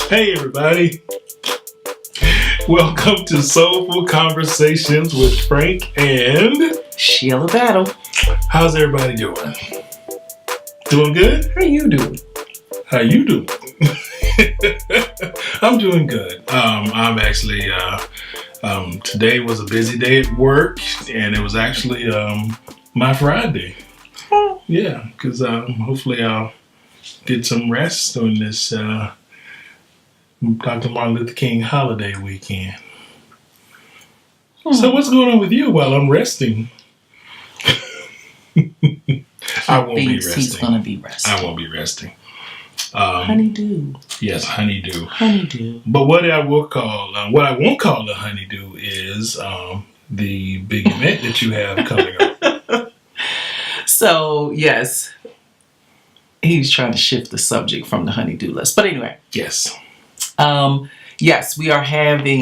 Hey everybody, welcome to Soulful Conversations with Frank and Sheila Battle. How's everybody doing? Doing good? How you doing? How you doing? I'm doing good. I'm actually, today was a busy day at work and it was actually my Friday. Yeah, because hopefully I'll get some rest on this Dr. Martin Luther King holiday weekend. So what's going on with you while I'm resting? I won't be resting. He's gonna be resting. I won't be resting. Honeydew. Yes, honeydew. Honeydew. But what I won't call the honeydew is the big event that you have coming up. So yes, he's trying to shift the subject from the honeydew list. But anyway. Yes. Yes, we are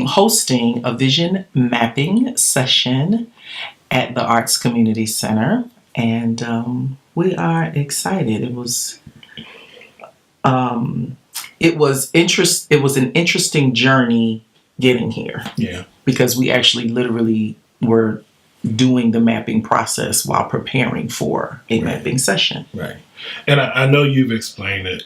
hosting a vision mapping session at the Arts Community Center, and we are excited. It was an interesting journey getting here. Yeah, because we actually literally were doing the mapping process while preparing for a mapping session. Right, and I know you've explained it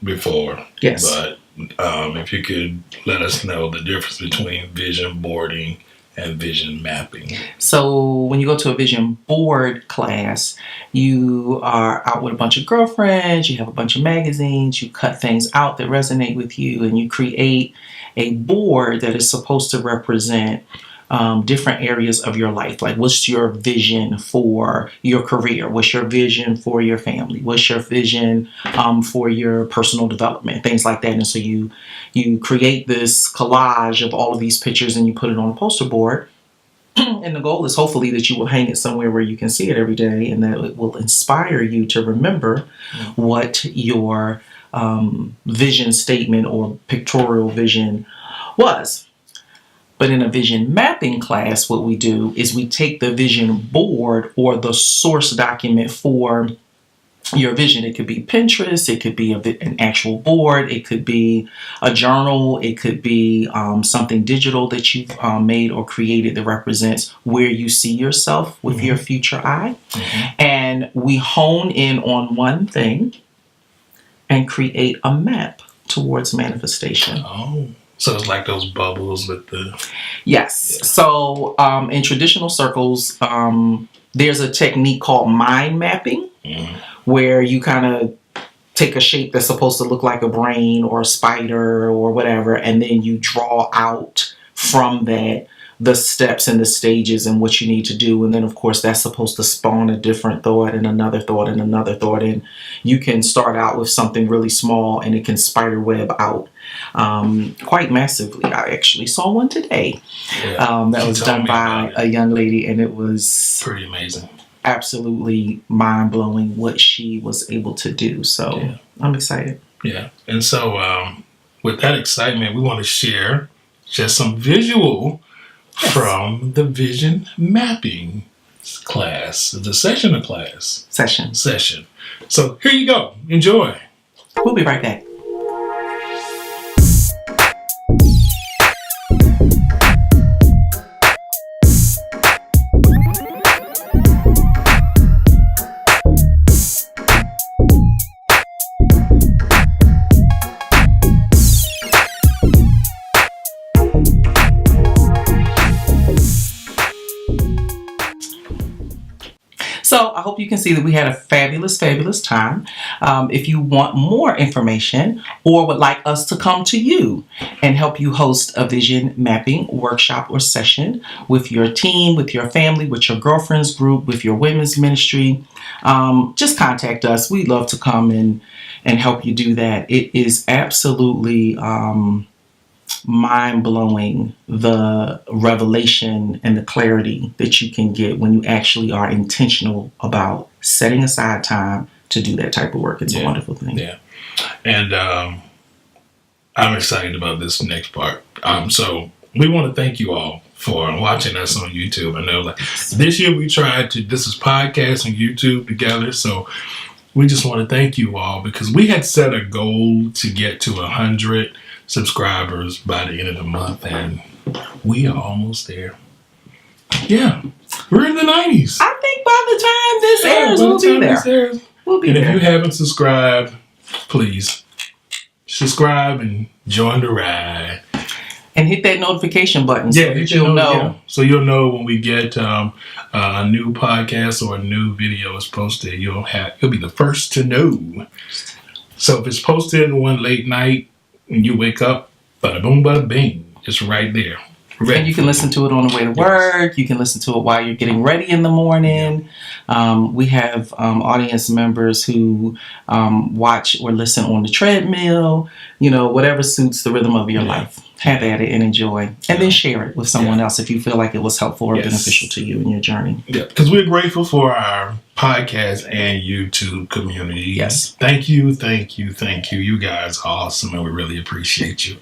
before. Yes, but if you could let us know the difference between vision boarding and vision mapping. So when you go to a vision board class, you are out with a bunch of girlfriends, you have a bunch of magazines, you cut things out that resonate with you, and you create a board that is supposed to represent different areas of your life. Like, what's your vision for your career? What's your vision for your family? What's your vision for your personal development? Things like that. And so you create this collage of all of these pictures and you put it on a poster board. And the goal is hopefully that you will hang it somewhere where you can see it every day, and that it will inspire you to remember what your vision statement or pictorial vision was. But in a vision mapping class, what we do is we take the vision board or the source document for your vision. It could be Pinterest, it could be an actual board, it could be a journal, it could be something digital that you've made or created that represents where you see yourself with your future eye. And we hone in on one thing and create a map towards manifestation. Oh. So it's like those bubbles with the... Yes. Yeah. So in traditional circles, there's a technique called mind mapping, where you kind of take a shape that's supposed to look like a brain or a spider or whatever, and then you draw out from that the steps and the stages and what you need to do. And then, of course, that's supposed to spawn a different thought and another thought and another thought. And you can start out with something really small and it can spider web out quite massively. I actually saw one today that was done by a young lady, and it was pretty amazing. Absolutely mind-blowing what she was able to do. So I'm excited. Yeah. And so with that excitement, we want to share just some visual from the vision mapping class, the session of class. Session. So here you go. Enjoy. We'll be right back. So I hope you can see that we had a fabulous, fabulous time. If you want more information or would like us to come to you and help you host a vision mapping workshop or session with your team, with your family, with your girlfriends group, with your women's ministry, just contact us. We'd love to come and help you do that. It is absolutely mind-blowing, the revelation and the clarity that you can get when you actually are intentional about setting aside time to do that type of work. It's a wonderful thing. Yeah. And I'm excited about this next part. So we want to thank you all for watching us on YouTube. I know, like, this year we tried to, this is podcast and YouTube together. So we just want to thank you all because we had set a goal to get to 100 subscribers by the end of the month, and we are almost there. Yeah, we're in the 90s. I think by the time this airs, we'll be there. We'll be there. If you haven't subscribed, please subscribe and join the ride. And hit that notification button so that you'll know. Yeah. So you'll know when we get a new podcast or a new video is posted. You'll be the first to know. So if it's posted one late night and you wake up, bada boom, bada bing, it's right there. And you can listen to it on the way to work. You can listen to it while you're getting ready in the morning. We have audience members who watch or listen on the treadmill. Whatever suits the rhythm of your life. Have at it and enjoy. And then share it with someone else if you feel like it was helpful or beneficial to you in your journey. Yeah, because we're grateful for our podcast and YouTube community. Yes. Thank you, thank you, thank you. You guys are awesome and we really appreciate you.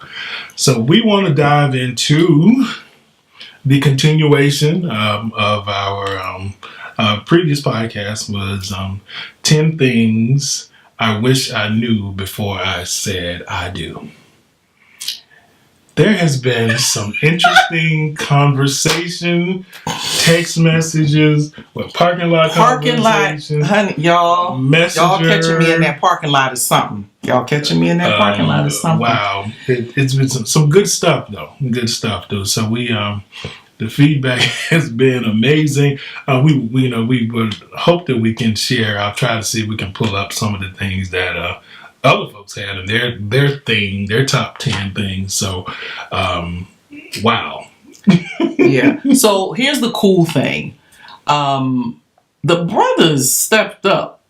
So we want to dive into the continuation of our previous podcast was 10 things I wish I knew before I said I do. There has been some interesting conversation, text messages, parking lot conversations. Honey, y'all. Messenger. Y'all catching me in that parking lot is something. Wow. It's been some good stuff though. So we the feedback has been amazing. We would hope that we can share. I'll try to see if we can pull up some of the things that other folks had in their top 10 things. So, wow. Yeah. So here's the cool thing. The brothers stepped up.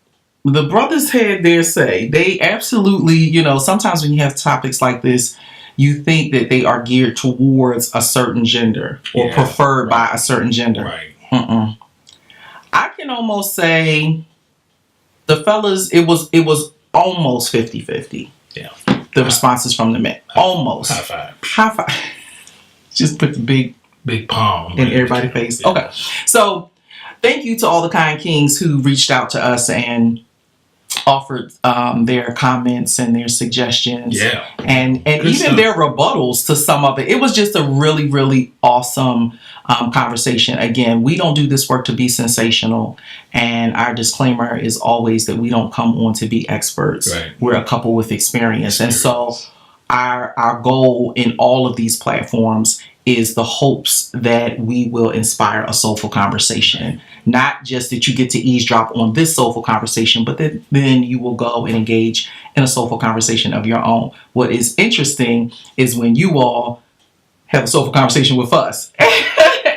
The brothers had their say. They absolutely, sometimes when you have topics like this, you think that they are geared towards a certain gender or preferred by a certain gender. Right. I can almost say the fellas, it was almost 50-50. Yeah. The responses from the men. Almost. High five. Just put the big palm in everybody's face. Yeah. Okay. So thank you to all the kind kings who reached out to us and offered their comments and their suggestions. Yeah. And good even stuff. Their rebuttals to some of it. It was just a really, really awesome conversation. Again, we don't do this work to be sensational. And our disclaimer is always that we don't come on to be experts. Right. We're a couple with experience. And so our goal in all of these platforms is the hopes that we will inspire a soulful conversation. Not just that you get to eavesdrop on this soulful conversation, but that then you will go and engage in a soulful conversation of your own. What is interesting is when you all have a soulful conversation with us.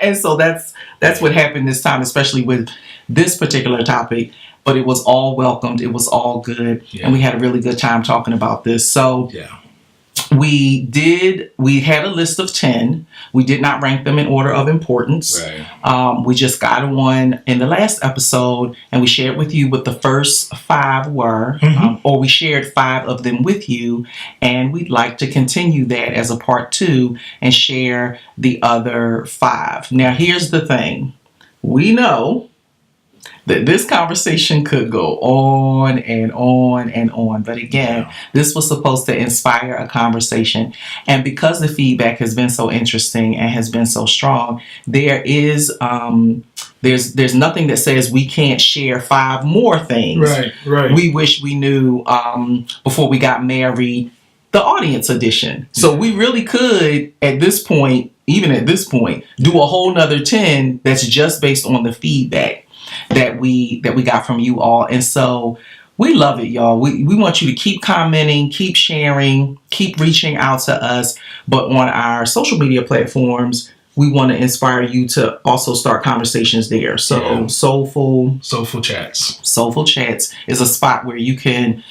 And so that's what happened this time, especially with this particular topic. But it was all welcomed. It was all good. Yeah. And we had a really good time talking about this. So we had a list of 10. We did not rank them in order of importance. Right. We just got one in the last episode and we shared with you what the first 5 were, or we shared 5 of them with you. And we'd like to continue that as a part 2 and share the other 5. Now, here's the thing. We know that this conversation could go on and on and on. But again, this was supposed to inspire a conversation. And because the feedback has been so interesting and has been so strong, there is there's nothing that says we can't share 5 more things. Right. We wish we knew before we got married, the audience edition. So we really could, at this point, do a whole nother 10 that's just based on the feedback that we got from you all. And so we love it, y'all. We want you to keep commenting, keep sharing, keep reaching out to us. But on our social media platforms, we want to inspire you to also start conversations there. So Soulful Chats is a spot where you can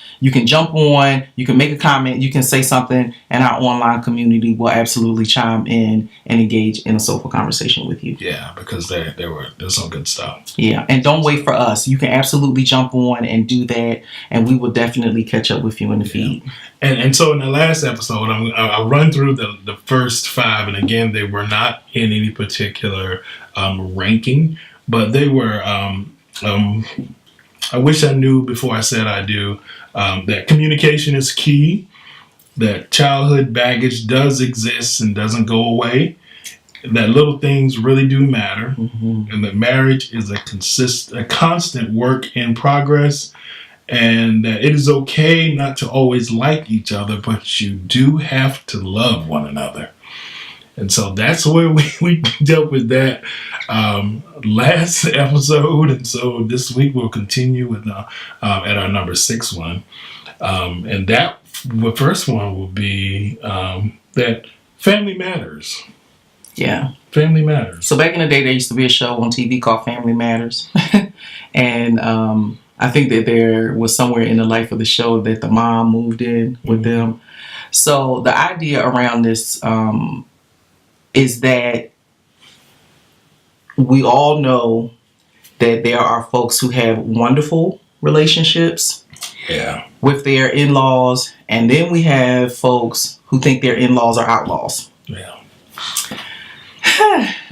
jump on, you can make a comment, you can say something, and our online community will absolutely chime in and engage in a soulful conversation with you. Yeah, because there's some good stuff. Yeah, and don't wait for us. You can absolutely jump on and do that, and we will definitely catch up with you in the feed. And so in the last episode, I'll run through the first 5, and again, they were not in any particular ranking, but they were I wish I knew before I said I do, that communication is key, that childhood baggage does exist and doesn't go away, that little things really do matter, and that marriage is a constant work in progress, and that it is okay not to always like each other, but you do have to love one another. And so that's where we dealt with that last episode. And so this week we'll continue with at our number 6 one. And that the first one will be that family matters. Yeah. Family matters. So back in the day, there used to be a show on TV called Family Matters. And I think that there was somewhere in the life of the show that the mom moved in with them. So the idea around this is that we all know that there are folks who have wonderful relationships with their in-laws, and then we have folks who think their in-laws are outlaws. Yeah.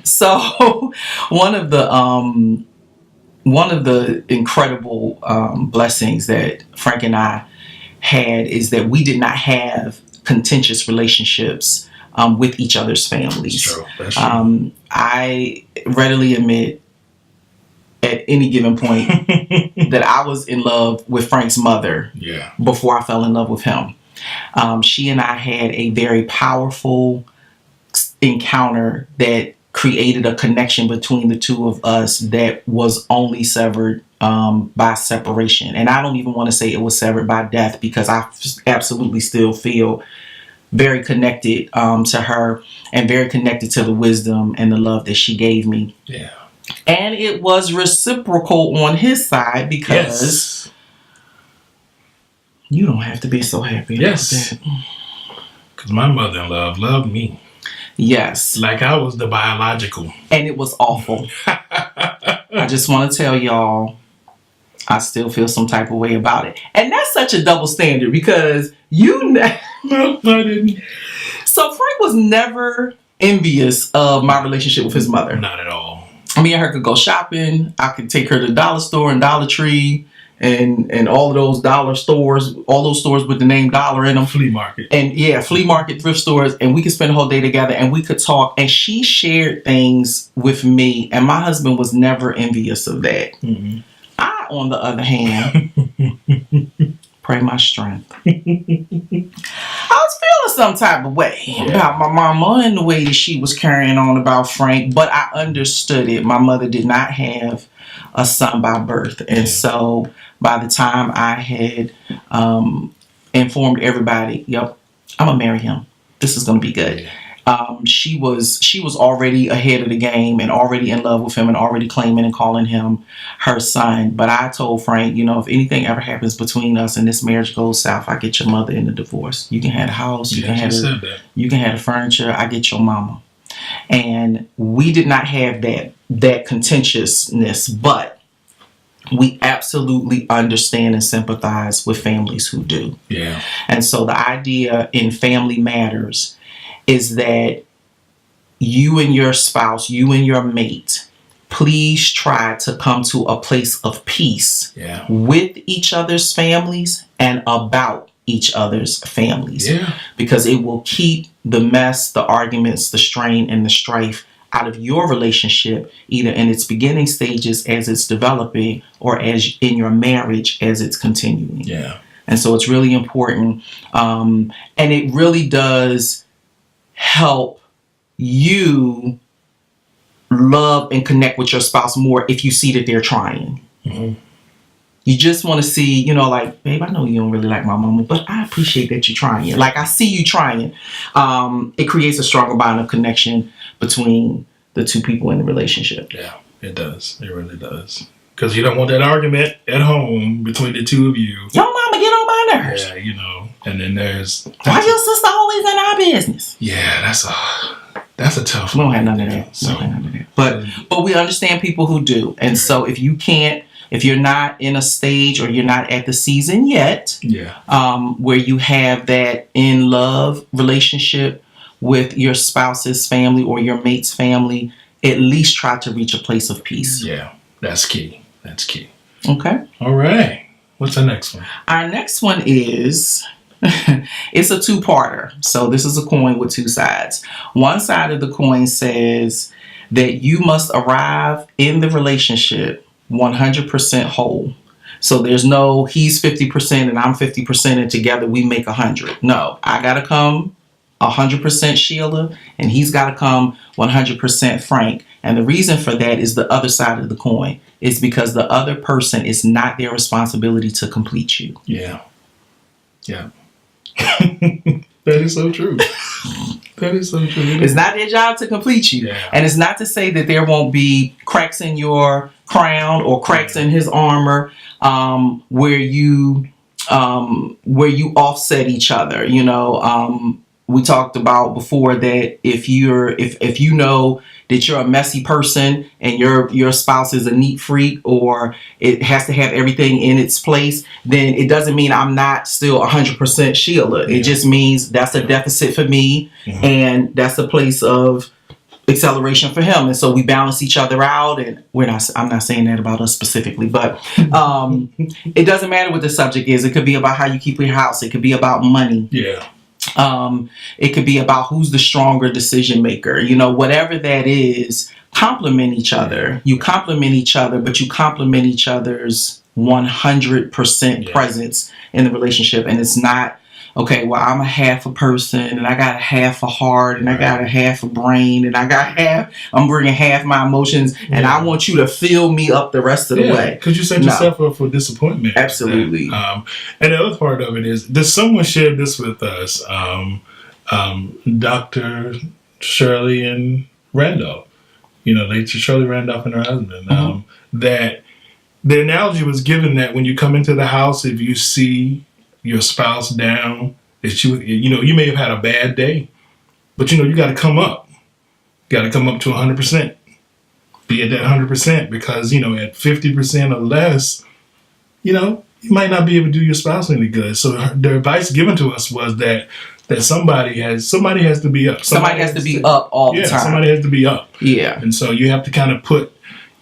So one of the incredible blessings that Frank and I had is that we did not have contentious relationships with each other's families. That's true. That's true. I readily admit at any given point that I was in love with Frank's mother before I fell in love with him. She and I had a very powerful encounter that created a connection between the two of us that was only severed by separation. And I don't even want to say it was severed by death, because I absolutely still feel very connected to her and very connected to the wisdom and the love that she gave me. Yeah. And it was reciprocal on his side, because you don't have to be so happy about that. Because my mother-in-law loved me. Yes. Like I was the biological. And it was awful. I just want to tell y'all, I still feel some type of way about it. And that's such a double standard, because No, I didn't. So Frank was never envious of my relationship with his mother. Not at all. Me and her could go shopping. I could take her to the dollar store and Dollar Tree and all of those dollar stores, all those stores with the name dollar in them. Flea market. And flea market, thrift stores. And we could spend the whole day together and we could talk. And she shared things with me. And my husband was never envious of that. Mm-hmm. I, on the other hand, pray my strength. I was feeling some type of way about my mama and the way that she was carrying on about Frank, but I understood it. My mother did not have a son by birth. And so by the time I had informed everybody, I'm going to marry him. This is going to be good. She was already ahead of the game and already in love with him and already claiming and calling him her son. But I told Frank, if anything ever happens between us and this marriage goes south, I get your mother in the divorce. You can have the house, you can have the furniture, I get your mama. And we did not have that contentiousness, but we absolutely understand and sympathize with families who do. Yeah. And so the idea in Family Matters is that you and your spouse, you and your mate, please try to come to a place of peace with each other's families and about each other's families. Yeah. Because it will keep the mess, the arguments, the strain, and the strife out of your relationship, either in its beginning stages as it's developing or as in your marriage as it's continuing. Yeah. And so it's really important. And it really does help you love and connect with your spouse more if you see that they're trying. Mm-hmm. You just want to see, like, babe, I know you don't really like my mama, but I appreciate that you're trying. Like, I see you trying. It creates a stronger bond of connection between the two people in the relationship. Yeah, it does. It really does. Because you don't want that argument at home between the two of you. Your mama get on my nerves. Yeah, and then there's... Why your sister always in our business? Yeah, that's a tough one. We don't have none of that. But we understand people who do. And so if you're not in a stage or you're not at the season yet, where you have that in love relationship with your spouse's family or your mate's family, at least try to reach a place of peace. Yeah, that's key. That's key. Okay. All right. What's our next one? Our next one is it's a two-parter. So this is a coin with two sides. One side of the coin says that you must arrive in the relationship 100% whole. So there's no he's 50% and I'm 50% and together we make 100. No, I got to come 100% Sheila and he's got to come 100% Frank. And the reason for that is the other side of the coin. It's because the other person is not their responsibility to complete you. Yeah. Yeah. That is so true. That is so true. It's not their job to complete you. Yeah. And it's not to say that there won't be cracks in your crown or cracks in his armor where you offset each other. You know, we talked about before that if you know that you're a messy person and your spouse is a neat freak or it has to have everything in its place, then it doesn't mean I'm not still 100% Sheila. Yeah. It just means that's a deficit for me, and that's a place of acceleration for him, and so we balance each other out. And I'm not saying that about us specifically, but it doesn't matter what the subject is. It could be about how you keep your house. It could be about money. Yeah. It could be about who's the stronger decision maker. You know, whatever that is, complement each other. You complement each other, but you complement each other's 100% presence in the relationship. And it's not, okay, well, I'm a half a person and I got a half a heart and I got a half a brain and I'm bringing half my emotions and I want you to fill me up the rest of the way. Because you set yourself up for disappointment. Absolutely. And the other part of it is, someone shared this with us, Dr. Shirley and Randolph. You know, Shirley Randolph and her husband. That the analogy was given that when you come into the house, if you see your spouse down, that you may have had a bad day, but you got to come up. You got to come up to 100%. Be at that 100% because at 50% or less, you might not be able to do your spouse any good. So the advice given to us was that somebody has to be up. Somebody has to be up all the time. Somebody has to be up. Yeah. And so you have to kind of put,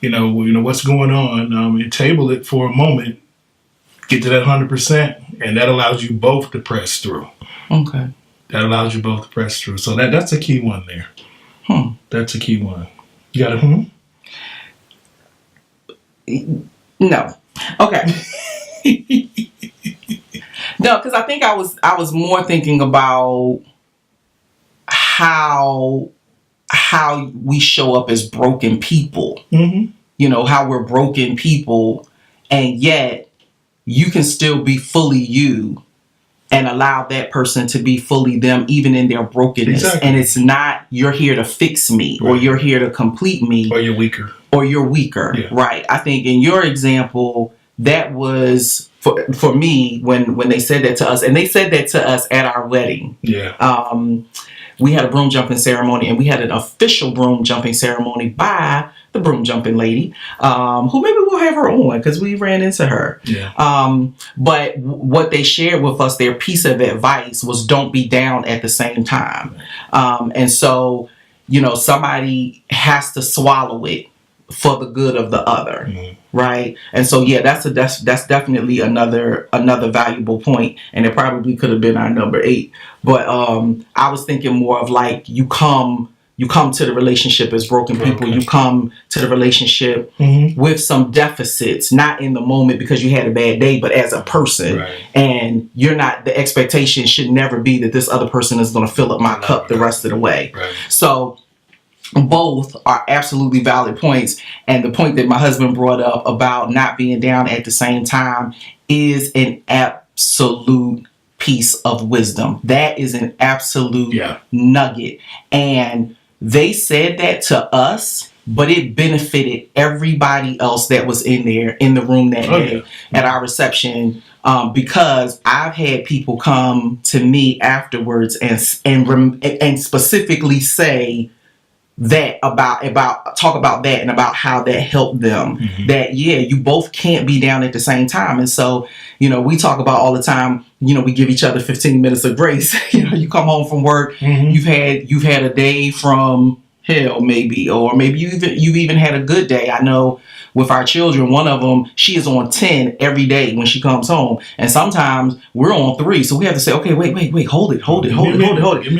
what's going on, and table it for a moment. Get to that 100%, and that allows you both to press through. Okay. That allows you both to press through. So that's a key one there. That's a key one. You got a No. Okay. No, because I think I was more thinking about how we show up as broken people. How we're broken people, and yet you can still be fully you and allow that person to be fully them, even in their brokenness. Exactly. And it's not, you're here to fix me, or you're here to complete me. Or you're weaker. Yeah. Right. I think in your example, that was for me when they said that to us, and they said that to us at our wedding. Yeah. We had a broom jumping ceremony, and we had an official broom jumping ceremony by the broom jumping lady, who maybe we'll have her on because we ran into her. Yeah. But what they shared with us, their piece of advice was don't be down at the same time. And so, somebody has to swallow it for the good of the other. Right. And so, yeah, that's definitely another valuable point. And it probably could have been our number 8. But I was thinking more of like, you come to the relationship as broken people. You come to the relationship with some deficits, not in the moment because you had a bad day, but as a person. Right. And the expectation should never be that this other person is going to fill up my cup the rest of the way. Right. So both are absolutely valid points. And the point that my husband brought up about not being down at the same time is an absolute piece of wisdom. That is an absolute nugget. And they said that to us, but it benefited everybody else that was in the room that day at our reception, because I've had people come to me afterwards and specifically say that about talk about that and about how that helped them. That you both can't be down at the same time. And so we talk about all the time, we give each other 15 minutes of grace. You come home from work, you've had a day from hell maybe, or maybe you've even had a good day. I know with our children, one of them, she is on 10 every day when she comes home. And sometimes we're on 3. So we have to say, okay, wait, hold it.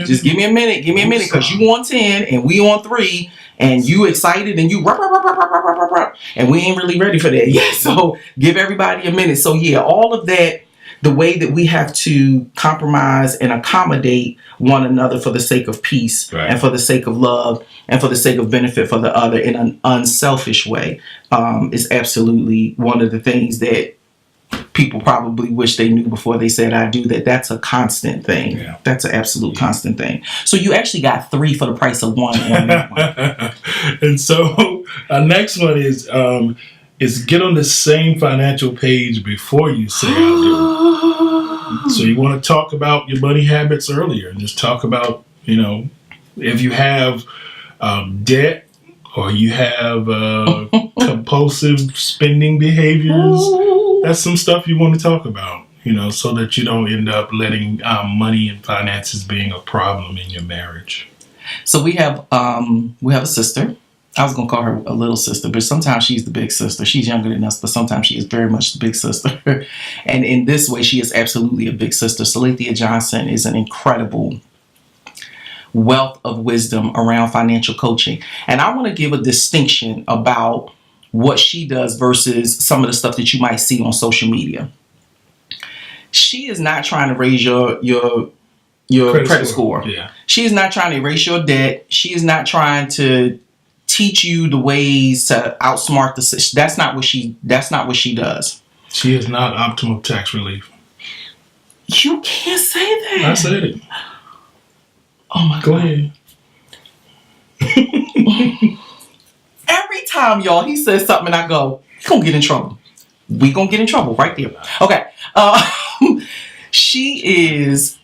Just give me a minute, because you on 10 and we on 3 and you excited and you and we ain't really ready for that yet. So give everybody a minute. So yeah, all of that, the way that we have to compromise and accommodate one another for the sake of peace, right, and for the sake of love and for the sake of benefit for the other in an unselfish way, is absolutely one of the things that people probably wish they knew before they said I do. That's a constant thing. Yeah. That's an absolute constant thing. So you actually got 3 for the price of 1 on that one. And so our next one is get on the same financial page before you say I do. So you want to talk about your money habits earlier, and just talk about, if you have debt or you have compulsive spending behaviors. That's some stuff you want to talk about, so that you don't end up letting money and finances being a problem in your marriage. So we have a sister. I was going to call her a little sister, but sometimes she's the big sister. She's younger than us, but sometimes she is very much the big sister. And in this way, she is absolutely a big sister. Salethia Johnson is an incredible wealth of wisdom around financial coaching. And I want to give a distinction about what she does versus some of the stuff that you might see on social media. She is not trying to raise your credit score. Yeah. She is not trying to erase your debt. She is not trying to teach you the ways to outsmart the system. That's not what she does. She is not optimal tax relief. You can't say that. I said it. Oh my God. Go ahead. Every time, y'all, he says something and I go, he's gonna get in trouble. We gonna get in trouble right there. Okay. She is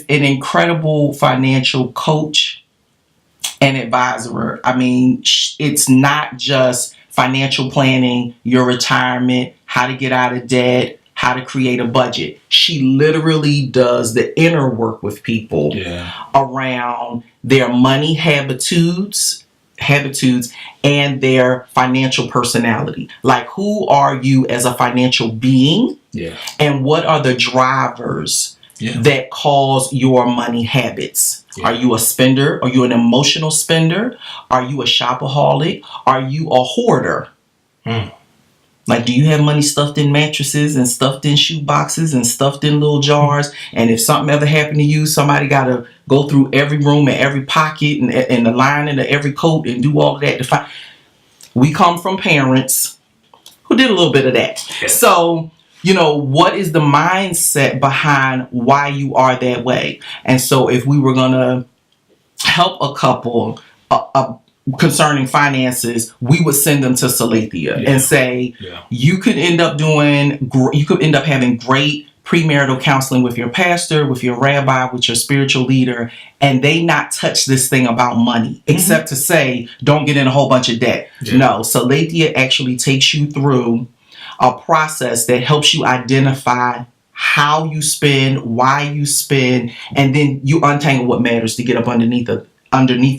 an incredible financial coach and advisor. I mean, it's not just financial planning, your retirement, how to get out of debt, how to create a budget. She literally does the inner work with people around their money habitudes and their financial personality. Like, who are you as a financial being? Yeah. And what are the drivers that cause your money habits? Yeah. Are you a spender? Are you an emotional spender? Are you a shopaholic? Are you a hoarder? Like, do you have money stuffed in mattresses and stuffed in shoe boxes and stuffed in little jars? And if something ever happened to you, somebody got to go through every room and every pocket and the lining of every coat and do all of that to find. We come from parents who did a little bit of that. Yes. So, what is the mindset behind why you are that way? And so if we were going to help a couple concerning finances, we would send them to Salethia and say, you could end up having great premarital counseling with your pastor, with your rabbi, with your spiritual leader, and they not touch this thing about money, except to say, don't get in a whole bunch of debt. Yeah. No, Salethia actually takes you through a process that helps you identify how you spend, why you spend, and then you untangle what matters to get up underneath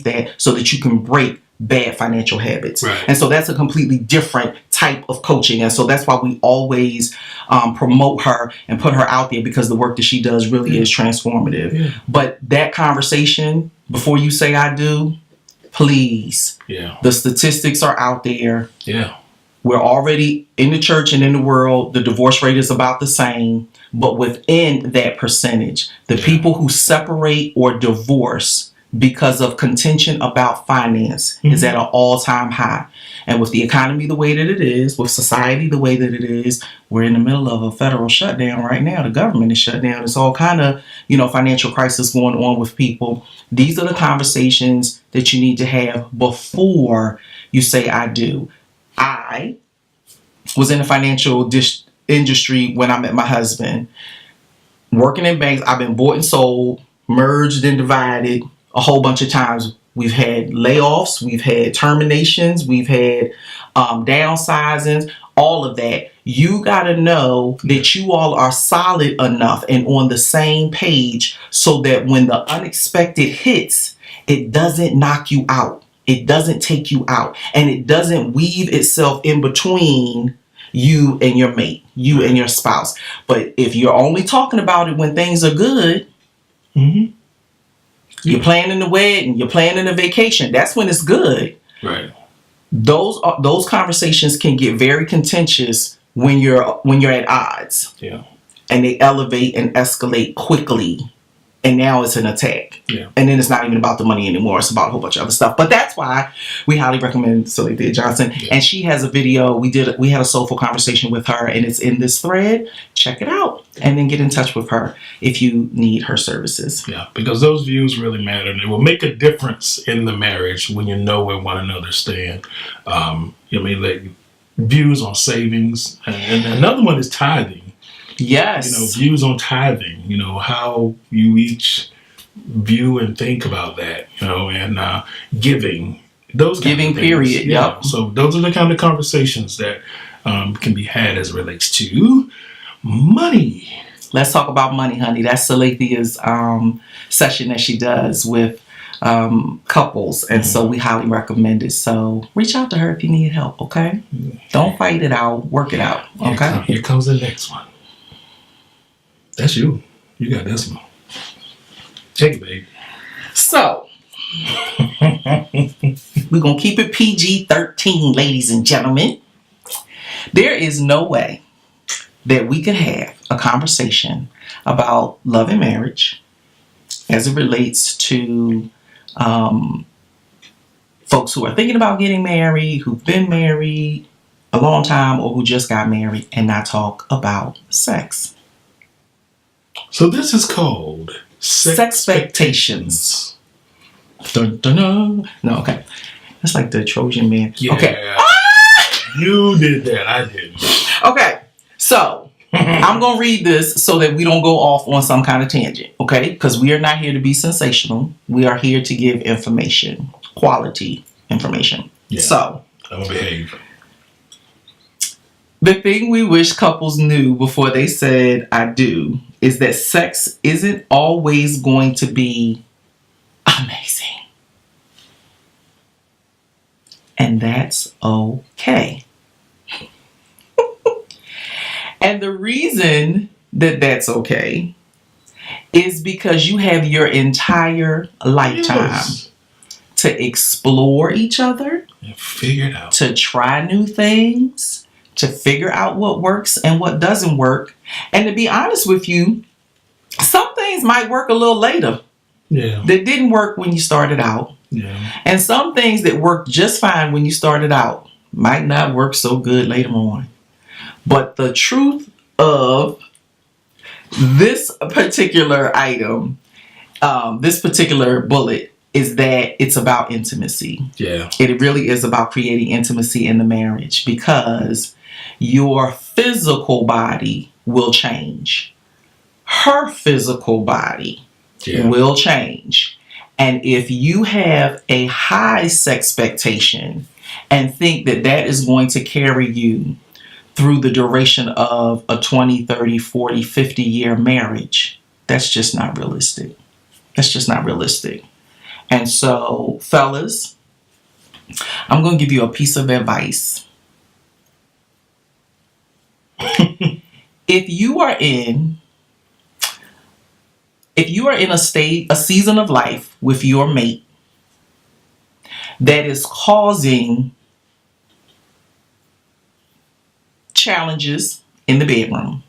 that so that you can break bad financial habits. Right. And so that's a completely different type of coaching. And so that's why we always promote her and put her out there, because the work that she does really is transformative. Yeah. But that conversation, before you say I do, please. Yeah. The statistics are out there. Yeah. We're already in the church and in the world, the divorce rate is about the same. But within that percentage, the people who separate or divorce because of contention about finance is at an all-time high. And with the economy the way that it is, with society the way that it is, we're in the middle of a federal shutdown right now. The government is shut down. It's all kind of, financial crisis going on with people. These are the conversations that you need to have before you say I do. I was in the financial industry when I met my husband. Working in banks, I've been bought and sold, merged and divided a whole bunch of times. We've had layoffs, we've had terminations, we've had downsizings, all of that. You got to know that you all are solid enough and on the same page so that when the unexpected hits, it doesn't knock you out. It doesn't take you out, and it doesn't weave itself in between you and your mate, you and your spouse. But if you're only talking about it when things are good, Mm-hmm. you're planning the wedding, you're planning a vacation, that's when it's good. Right. Those conversations can get very contentious when you're at odds. Yeah. And they elevate and escalate quickly. And now it's an attack. Yeah. And then it's not even about the money anymore. It's about a whole bunch of other stuff. But that's why we highly recommend Cynthia Johnson. Yeah. And she has a video. We had a soulful conversation with her, and it's in this thread. Check it out. And then get in touch with her if you need her services. Yeah, because those views really matter. And it will make a difference in the marriage when you know where one another stand. Like views on savings. And another one is tithing. Yes. Views on tithing, how you each view and think about that, and giving. Those kind Giving of things. period, Yeah. yep. So those are the kind of conversations that can be had as it relates to money. Let's talk about money, honey. That's Salathia's session that she does with couples. And so we highly recommend it. So reach out to her if you need help, okay? Don't fight it out. Work it out, okay? Here comes the next one. That's you. You got this one. Take it, babe. So, we're going to keep it PG-13, ladies and gentlemen. There is no way that we could have a conversation about love and marriage as it relates to folks who are thinking about getting married, who've been married a long time, or who just got married, and not talk about sex. So this is called Sexpectations. Dun, dun, dun. No, okay. That's like the Trojan man. Yeah. Okay. You did that. I didn't. Okay. So I'm going to read this so that we don't go off on some kind of tangent. Okay. Because we are not here to be sensational. We are here to give information, quality information. Yeah. So I'm going to behave. The thing we wish couples knew before they said I do is that sex isn't always going to be amazing. And that's okay. And the reason that that's okay is because you have your entire lifetime to explore each other, and figure it out, to try new things, to figure out what works and what doesn't work. And to be honest with you, some things might work a little later. Yeah. That didn't work when you started out. Yeah. And some things that worked just fine when you started out might not work so good later on. But the truth of this particular item, this particular bullet, is that it's about intimacy. Yeah. It really is about creating intimacy in the marriage, because your physical body will change. Her physical body will change. And if you have a high sexpectation and think that that is going to carry you through the duration of a 20, 30, 40, 50 year marriage, that's just not realistic. That's just not realistic. And so, fellas, I'm going to give you a piece of advice. If you are in a season of life with your mate that is causing challenges in the bedroom,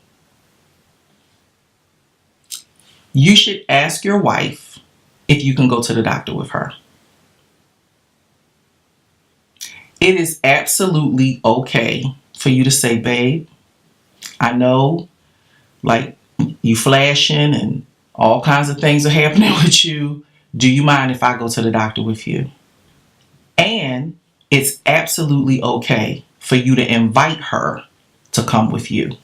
you should ask your wife if you can go to the doctor with her. It is absolutely okay for you to say, babe, I know, like, you flashing and all kinds of things are happening with you. Do you mind if I go to the doctor with you? And it's absolutely okay for you to invite her to come with you.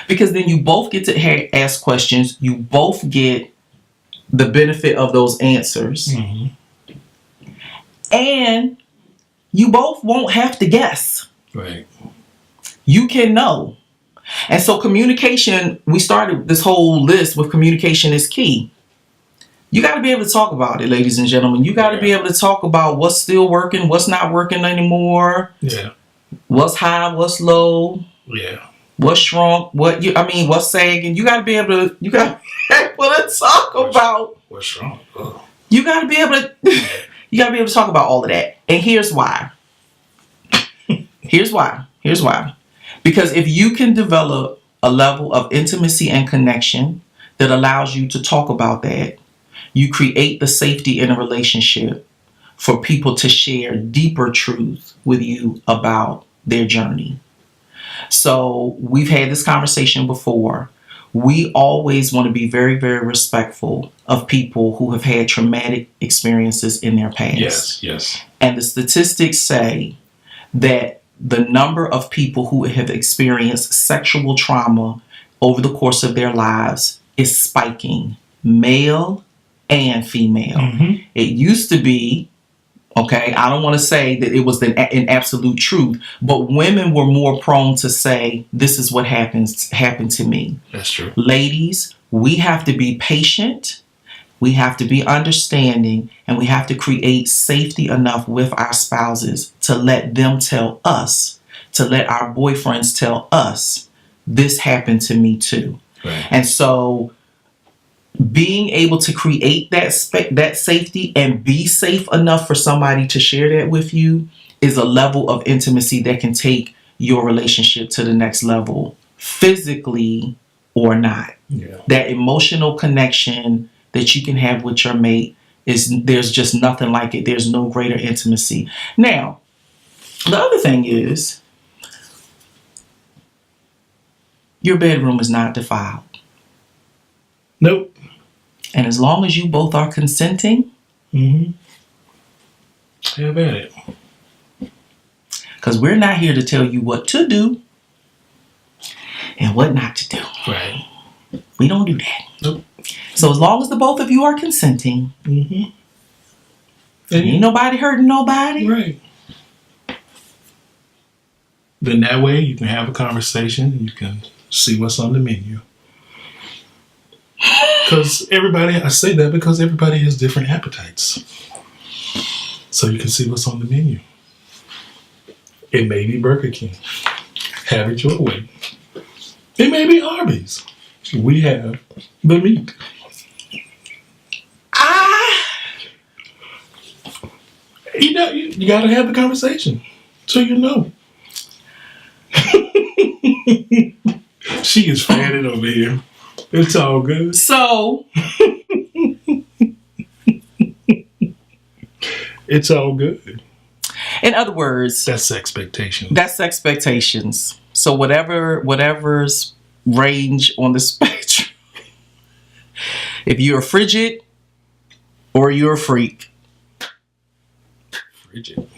Because then you both get to ask questions. You both get the benefit of those answers. Mm-hmm. And you both won't have to guess. Right. You can know. And so communication, we started this whole list with communication is key. You got to be able to talk about it, ladies and gentlemen. You got to be able to talk about what's still working, what's not working anymore. Yeah. What's high, what's low. Yeah. What's shrunk, what's sagging. You got to be able to, talk about. What's shrunk? Oh. You got to be able to, talk about all of that. And here's why. Here's why. Because if you can develop a level of intimacy and connection that allows you to talk about that, you create the safety in a relationship for people to share deeper truth with you about their journey. So we've had this conversation before. We always want to be very, very respectful of people who have had traumatic experiences in their past. Yes. And the statistics say that the number of people who have experienced sexual trauma over the course of their lives is spiking, male and female. Mm-hmm. It used to be, okay, I don't want to say that it was an absolute truth, but women were more prone to say, this is what happened to me. That's true. Ladies, we have to be patient, we have to be understanding, and we have to create safety enough with our spouses to let them tell us, to let our boyfriends tell us, this happened to me too. Right. And so being able to create that safety and be safe enough for somebody to share that with you is a level of intimacy that can take your relationship to the next level, physically or not. Yeah. That emotional connection that you can have with your mate there's just nothing like it. There's no greater intimacy. Now, the other thing is, your bedroom is not defiled. Nope. And as long as you both are consenting, Mm-hmm. Have at it. because we're not here to tell you what to do and what not to do. Right. We don't do that. Nope. So as long as the both of you are consenting, Mm-hmm. ain't nobody hurting nobody. Right. Then that way you can have a conversation and you can see what's on the menu. Because I say that because everybody has different appetites. So you can see what's on the menu. It may be Burger King. Have it your way. It may be Arby's. We have the meat. You got to have the conversation so you know. She is fanning over here. It's all good. So, It's all good. in other words, That's expectation. that's expectations. So whatever's range on the spectrum. If you're frigid or you're a freak. Frigid.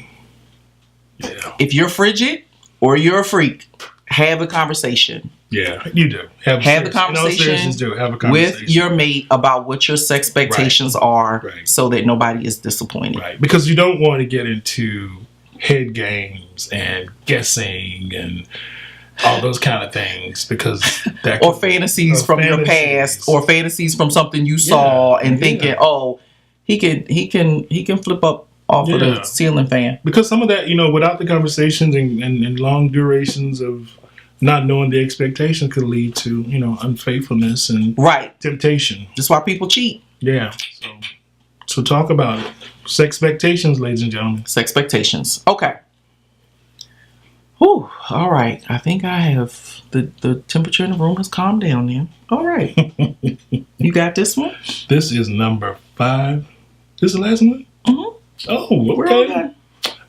Yeah. If you're frigid or you're a freak, have a conversation. Yeah, you do. Have the conversation Have a conversation with your mate about what your expectations are, Right. so that nobody is disappointed. Right, because you don't want to get into head games and guessing and all those kind of things, because that Or fantasies from your past, or fantasies from something you saw, and thinking, oh, he can flip up off of the ceiling fan. Because some of that, without the conversations and long durations of not knowing the expectations could lead to, unfaithfulness and Right. temptation. That's why people cheat. Yeah. So talk about it. It's expectations, ladies and gentlemen. It's expectations. Okay. Whew. All right. I think I have the temperature in the room has calmed down now. All right. You got this one? This is number 5. This is the last one? Mm-hmm. Oh, We're all okay. done.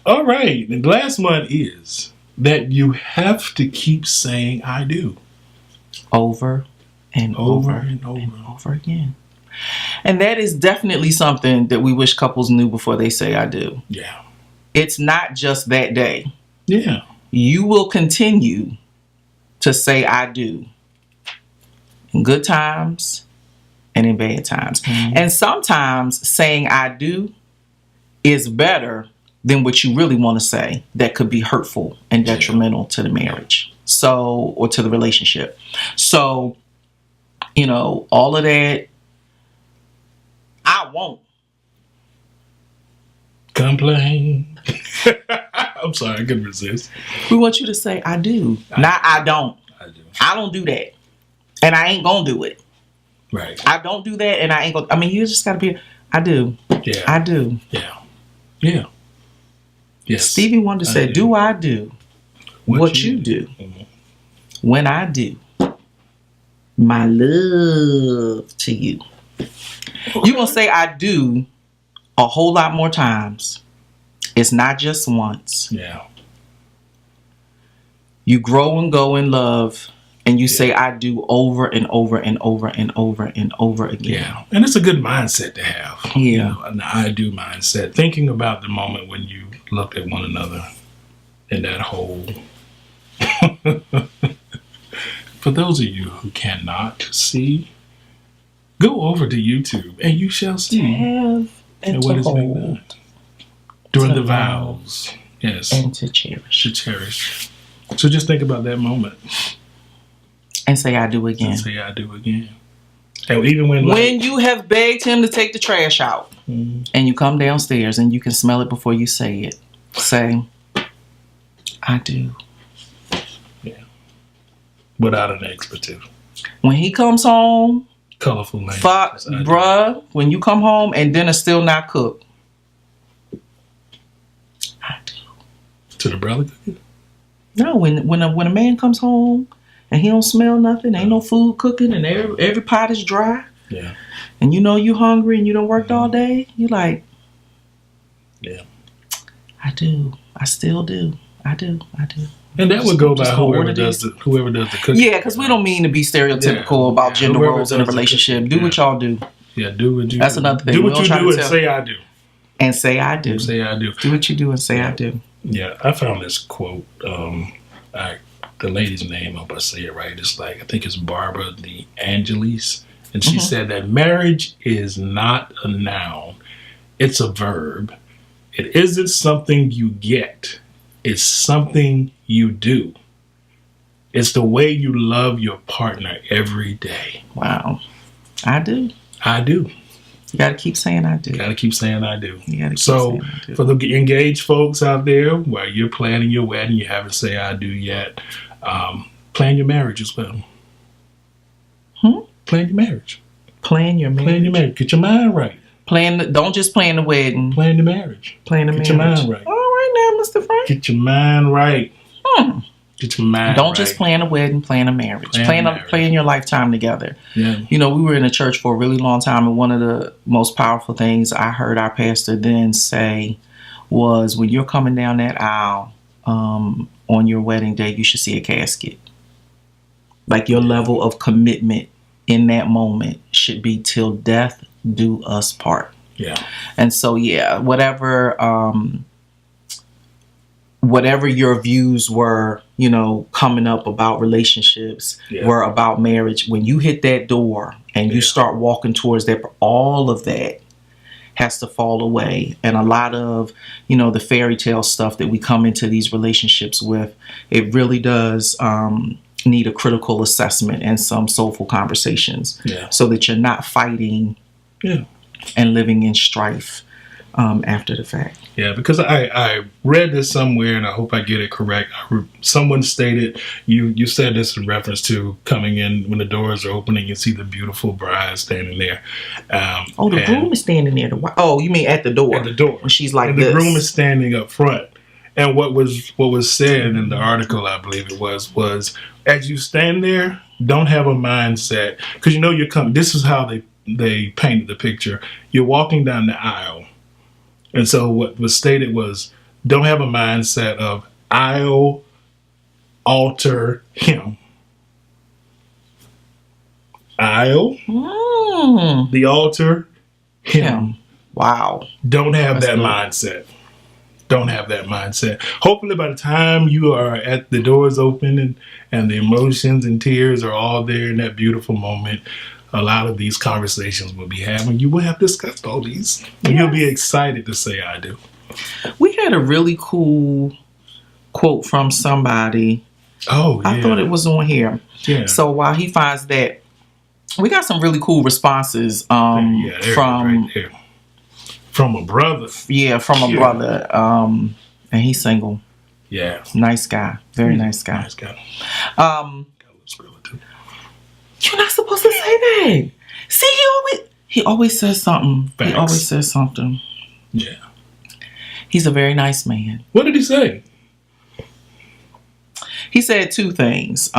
All right. The last one is that you have to keep saying I do. Over and over and over. and over again. And that is definitely something that we wish couples knew before they say I do. Yeah. It's not just that day. Yeah. You will continue to say I do in good times and in bad times. Mm-hmm. And sometimes saying I do is better than what you really want to say that could be hurtful and detrimental to the marriage. So, or to the relationship. So, all of that, I won't complain. I'm sorry, I couldn't resist. We want you to say, I do. Not, I don't. I do. I don't do that. And I ain't gonna do it. Right. I don't do that, and I ain't gonna. I mean, you just gotta be. I do. Yeah. I do. Yeah. Yeah. Yes. Stevie Wonder said, do I do what you do when I do my love to you? You're going to say I do a whole lot more times. It's not just once. Yeah. You grow and go in love, and you say I do over and over and over and over and over again. Yeah. And it's a good mindset to have. Yeah. You know, an I do mindset. Thinking about the moment when you looked at one another in that hole. For those of you who cannot see, go over to YouTube and you shall see. Have and what to is being hold. done during To the vows. Yes. And to cherish. To cherish. So just think about that moment. And say I do again. And say I do again. And even when you have begged him to take the trash out, and you come downstairs and you can smell it before you say it, say, I do. Yeah. Without an expletive. When he comes home, colorful language. Bruh, when you come home and dinner's still not cooked, I do. To the brother cooking? No, when a man comes home and he don't smell nothing, ain't no food cooking, and every pot is dry. Yeah. And you know you hungry and you done worked all day, you like, yeah, I do. I still do. I do. And that would go by whoever does the cooking. Yeah, because we don't mean to be stereotypical about gender roles in a relationship. Do what y'all do. Yeah, do what you do. That's another thing. Do what you do and say I do. And say I do. Say I do. Do what you do and say I do. Yeah, I found this quote. The lady's name, I hope I say it right. It's like, I think it's Barbara the Angeles. And she said that marriage is not a noun. It's a verb. It isn't something you get. It's something you do. It's the way you love your partner every day. Wow. I do. I do. You got to keep saying I do. You got to keep saying I do. You got to keep saying I do. For the engaged folks out there, while you're planning your wedding, you haven't said I do yet, plan your marriage as well. Plan your marriage. Plan your marriage. Plan your marriage. Get your mind right. Don't just plan the wedding. Plan the marriage. Plan the marriage. Get your mind right. All right now, Mr. Frank. Get your mind right. Get your mind right. Don't just plan a wedding, plan a marriage. Plan your lifetime together. Yeah. You know, we were in a church for a really long time, and one of the most powerful things I heard our pastor then say was, when you're coming down that aisle on your wedding day, you should see a casket. Like, your level of commitment in that moment should be till death do us part. Yeah. And so, yeah, whatever your views were, you know, coming up about relationships, were about marriage, when you hit that door and you start walking towards that, all of that has to fall away. And a lot of, you know, the fairy tale stuff that we come into these relationships with, it really does need a critical assessment and some soulful conversations, so that you're not fighting and living in strife after the fact. Yeah, because I read this somewhere, and I hope I get it correct. Someone stated, you said this in reference to coming in when the doors are opening and see the beautiful bride standing there. The groom is standing there. You mean at the door? At the door. And she's like, and the groom is standing up front. And what was said in the article, I believe it was as you stand there, don't have a mindset, because you know you're coming. This is how they painted the picture. You're walking down the aisle. And so what was stated was, don't have a mindset of, I'll alter him. The alter him. Wow. Don't have that mindset. Don't have that mindset. Hopefully by the time you are at the doors open and the emotions and tears are all there in that beautiful moment, a lot of these conversations we'll be having, you will have discussed all these. And you'll be excited to say I do. We had a really cool quote from somebody. Oh, yeah. I thought it was on here. Yeah. So while he finds that, we got some really cool responses Yeah, there it is from right there. From a brother. from a brother, and he's single. Yeah. Nice guy, very nice guy. Nice guy. Got a little Skrilla too. You're not supposed to say that. See, he always says something. Facts. He always says something. Yeah. He's a very nice man. What did he say? He said two things.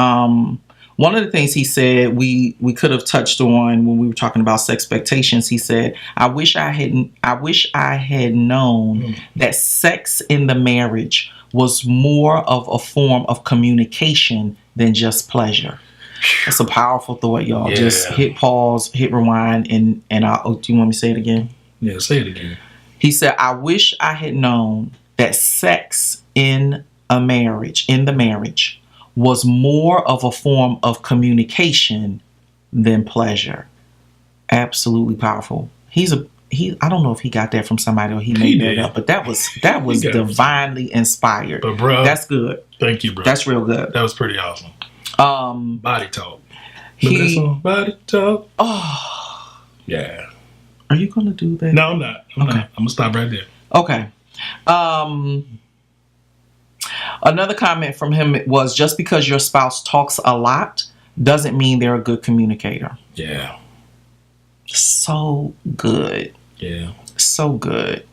One of the things he said we could have touched on when we were talking about sex expectations. He said, I wish I had known that sex in the marriage was more of a form of communication than just pleasure. That's a powerful thought, y'all. Yeah. Just hit pause, hit rewind, and do you want me to say it again? Yeah, say it again. He said, I wish I had known that sex in the marriage, was more of a form of communication than pleasure. Absolutely powerful. I don't know if he got that from somebody or he made that up, but that was divinely inspired. But bro, that's good. Thank you, bro. That's real good. That was pretty awesome. Body talk. Remember that song? Body talk. Oh. Yeah. Are you gonna do that? No, I'm not. I'm gonna stop right there. Okay. Another comment from him was, just because your spouse talks a lot doesn't mean they're a good communicator. Yeah. So good. Yeah. So good.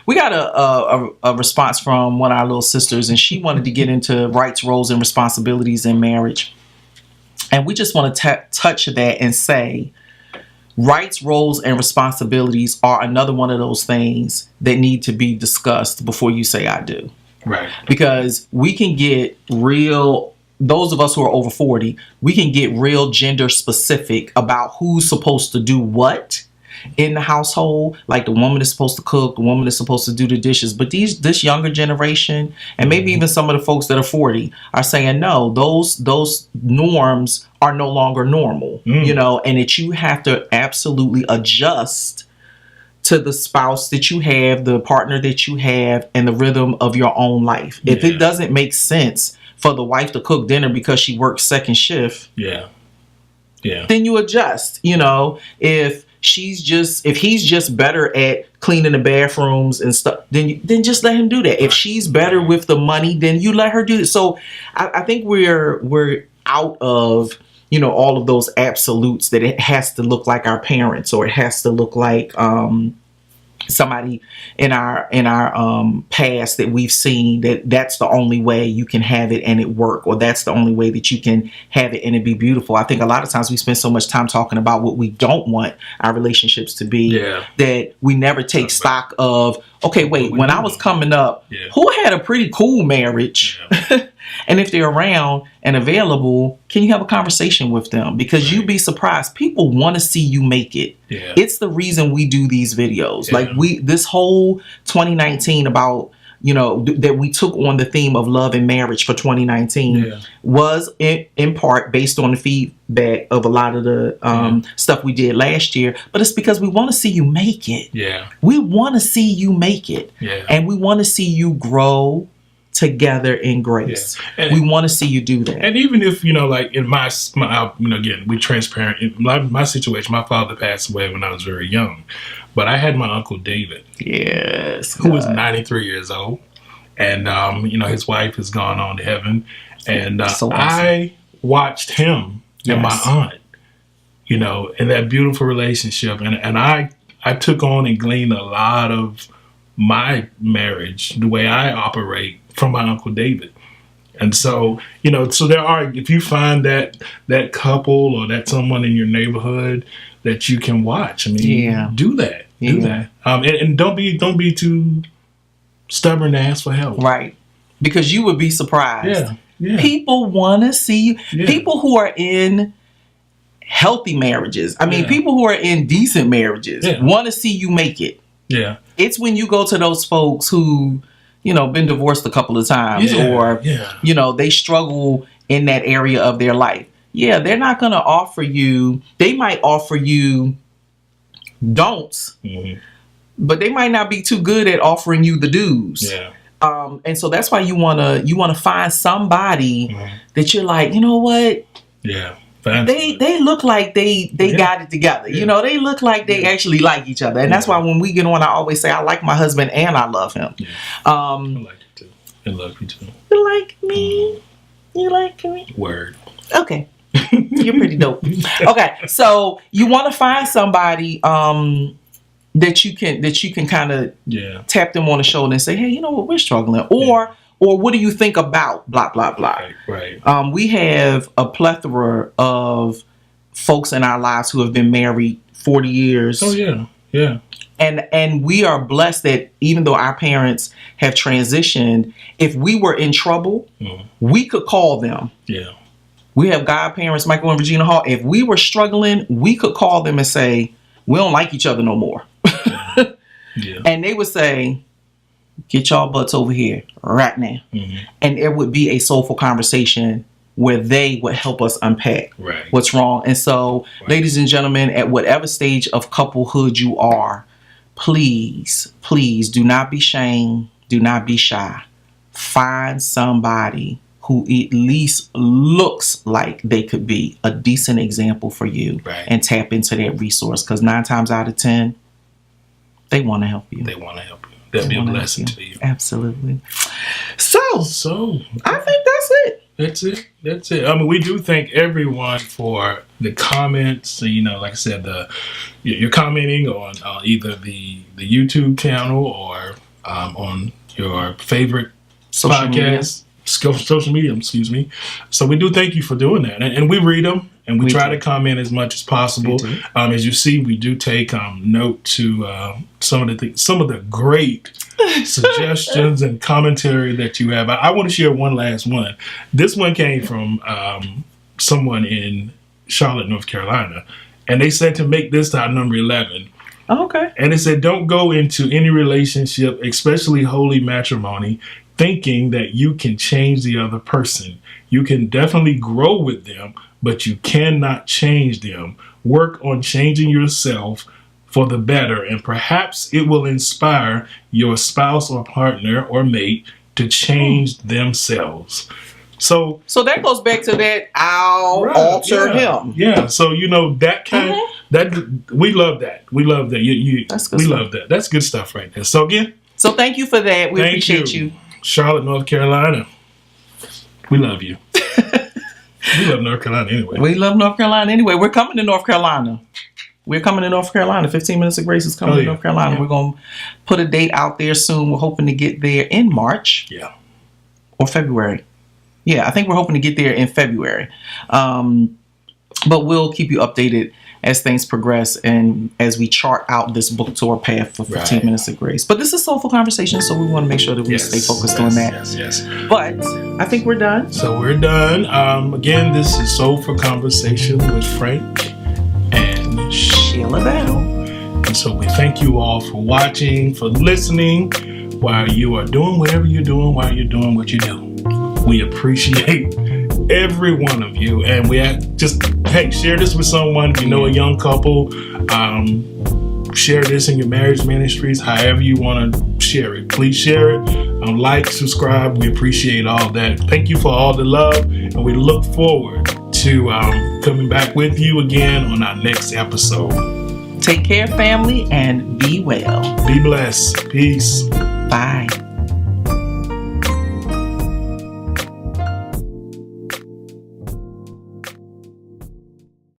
We got a response from one of our little sisters, and she wanted to get into rights, roles, and responsibilities in marriage. And we just want to touch that and say, rights, roles, and responsibilities are another one of those things that need to be discussed before you say I do. Right. Because we can get real, those of us who are over 40, we can get real gender specific about who's supposed to do what in the household. Like the woman is supposed to cook, the woman is supposed to do the dishes. But this younger generation, and maybe even some of the folks that are 40, are saying no, those norms are no longer normal, and that you have to absolutely adjust to the spouse that you have, the partner that you have, and the rhythm of your own life. Yeah. If it doesn't make sense for the wife to cook dinner because she works second shift, then you adjust. If he's just better at cleaning the bathrooms and stuff, then just let him do that. Right. If she's better with the money, then you let her do it. So I think we're out of all of those absolutes that it has to look like our parents, or it has to look like somebody in our past that we've seen, that's the only way you can have it and it work, or that's the only way that you can have it and it be beautiful. I think a lot of times we spend so much time talking about what we don't want our relationships to be, that we never take stock of, okay, wait, when I was coming up, who had a pretty cool marriage? And if they're around and available, can you have a conversation with them? Because you'd be surprised. People want to see you make it. Yeah. It's the reason we do these videos. Yeah. Like this whole 2019 about, that we took on the theme of love and marriage for 2019 was in part based on the feedback of a lot of the stuff we did last year. But it's because we want to see you make it. Yeah. We want to see you make it. Yeah. And we want to see you grow together in grace. Yeah. We want to see you do that. And even if, like in my again, we're transparent. In my situation, my father passed away when I was very young. But I had my Uncle David. Yes. Who was 93 years old. And, his wife has gone on to heaven. And so awesome. I watched him and my aunt, in that beautiful relationship. And I took on and gleaned a lot of my marriage, the way I operate, from my Uncle David. And so, so there are, if you find that couple or that someone in your neighborhood that you can watch, do that. Do that. And don't be too stubborn to ask for help. Right. Because you would be surprised. Yeah. People want to see you. Yeah. People who are in healthy marriages, people who are in decent marriages want to see you make it. Yeah. It's when you go to those folks who, been divorced a couple of times or, they struggle in that area of their life. Yeah, they're not going to offer you, they might offer you don'ts, but they might not be too good at offering you the do's. Yeah. And so that's why you want to find somebody that you're like, you know what? Yeah. they look like they got it together. Yeah. You know, they look like they actually like each other. And that's why when we get on, I always say, I like my husband and I love him. Yeah. I like you too. I love you too. You like me? You like me? Word. Okay. You're pretty dope. Okay. So you want to find somebody that you can kind of tap them on the shoulder and say, hey, you know what, we're struggling. Or what do you think about blah, blah, blah. Right. We have a plethora of folks in our lives who have been married 40 years. Oh, yeah. Yeah. And we are blessed that even though our parents have transitioned, if we were in trouble, we could call them. Yeah. We have godparents, Michael and Regina Hall. If we were struggling, we could call them and say, we don't like each other no more. Yeah. And they would say, get y'all butts over here right now. And it would be a soulful conversation where they would help us unpack what's wrong. And so, ladies and gentlemen, at whatever stage of couplehood you are, please do not be ashamed. Do not be shy. Find somebody who at least looks like they could be a decent example for you and tap into that resource. Because 9 times out of 10, they want to help you. They want to help you. That'd be a blessing to you. Absolutely. So I think that's it. That's it. I mean, we do thank everyone for the comments. You know, like I said, you're commenting on either the YouTube channel or on your favorite podcast. Social media, excuse me. So we do thank you for doing that, and we read them, and we try to comment as much as possible. As you see, we do take note to some of the great suggestions and commentary that you have. I want to share one last one. This one came from someone in Charlotte, North Carolina, and they said to make this our number 11. Okay. And it said, don't go into any relationship, especially holy matrimony, thinking that you can change the other person. You can definitely grow with them, but you cannot change them. Work on changing yourself for the better, and perhaps it will inspire your spouse or partner or mate to change themselves. So that goes back to that I'll alter him. Yeah. So that kind that we love that. We love that. That's good we stuff. love that. That's good stuff right there. So again. So thank you for that. We appreciate you. Charlotte, North Carolina. We love you. We love North Carolina anyway. We love North Carolina anyway. We're coming to North Carolina. 15 Minutes of Grace is coming to North Carolina. We're going to put a date out there soon. We're hoping to get there in March. Yeah. Or February. Yeah, I think we're hoping to get there in February. But we'll keep you updated as things progress and as we chart out this book tour path for 15 Minutes of Grace. But this is Soulful Conversation, so we want to make sure that we stay focused on that. Yes. But I think we're done. So we're done. Again, this is Soulful Conversation with Frank and Sheila Bell. And so we thank you all for watching, for listening, while you are doing whatever you're doing, while you're doing what you do. We appreciate every one of you, and we share this with someone. If you know a young couple, share this in your marriage ministries, however you want to share it. Please share it. Like, subscribe. We appreciate all that. Thank you for all the love, and we look forward to coming back with you again on our next episode. Take care, family, and be well. Be blessed. Peace. Bye.